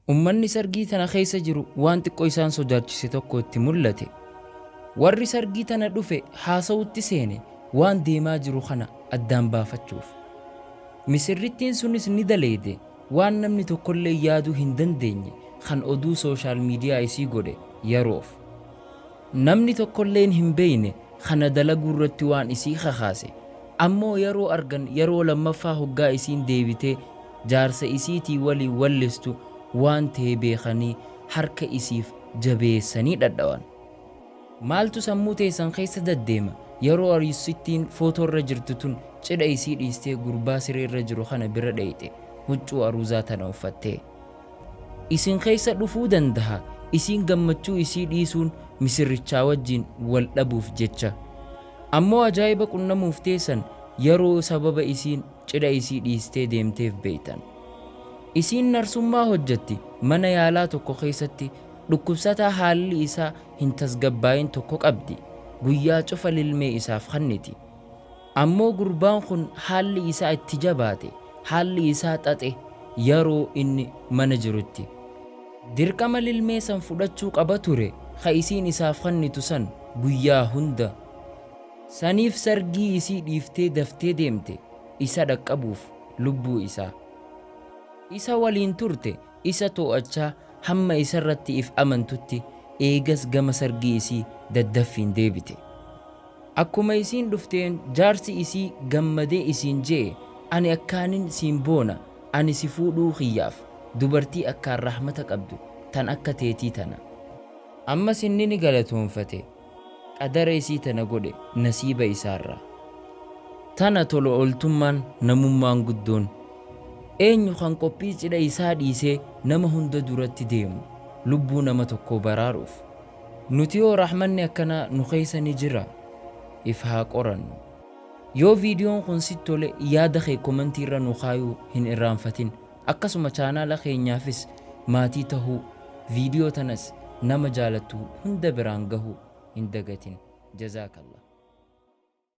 Ummanni sargii tana keessa jiru waan xiqqoo isaan sodaachise tokko itti mul'ate. Warri sargii tana dhufe haasawutti seene waan deemaa jiru kana addaan baafachuuf. Misirrittiin sunis ni daleede waan namni tokkollee yaaduu hin dandeenye kan oduu sooshaal miidiyaa isii godhe yeroof. Namni tokkolleen hin beeyne kana dalaguu irratti waan isii kakaase. Ammoo yeroo argan yeroo lammaffaa hoggaa isiin deebitee jaarsa isiitii waliin wallistu waan ta'e beekanii harka isiif jabeessanii dhadhawan. Maaltu sammuu teessan keessa daddeema yeroo ariisittiin footoo irra jirtu tun cidha isii dhiistee gurbaa siree irra jiru kana bira dheeyte huccuu aruuzaa tana uffattee. Isin keessa dhufuu danda'a isiin gammachuu isii dhiisuun misirrichaa wajjin wal dhabuuf jecha. Ammoo ajaa'iba qunnamuuf teessan yeroo sababa isiin cidha isii dhiistee deemteef beeytan. Isiin narsummaa hojjetti mana yaalaa tokko keessatti dhukkubsataa haalli isaa hin tasgabbaayin tokko qabdi. Guyyaa cufa lilmee isaaf kanniti. Ammoo gurbaan kun haalli isaa itti jabaate, haalli isaa xaxe yeroo inni mana jirutti. Dirqama lilmee san fudhachuu qaba ture ka isiin isaaf kannitu san guyyaa hunda. Saniif sargii isii dhiiftee daftee deemte isa dhaqqabuuf lubbuu isaa. Isa waliin turte isa to'achaa hamma isarratti if amantutti eegas gama sargii isii daddaffiin deebite. Akkuma isiin dhufteen jaarsi isii gammadee isiin jee ani akkaanin siin boona ani si fuudhuu kiyyaaf dubartii akkaan rahmata qabdu tan akka teetii tana. Ammas inni ni galatoonfate qadara isii tana godhe nasiiba isaarraa. Tana tola ooltummaan namummaan guddoon. Eenyu kan qophii cidha isaa dhiisee nama hunda duratti deemu lubbuu nama tokko baraaruuf. Nuti yoo rahmanni akkana nu keessa ni jira if haa qorannu. Yoo viidiyoon kun sitti tole yaada kee komentii irra nu kaayuu hin irraanfatin. Akkasuma chaanaala keenyaafis maatii tahuu viidiyoo tanas nama jaalattu hunda biraan gahuu hin dagatin. Jazaakallah.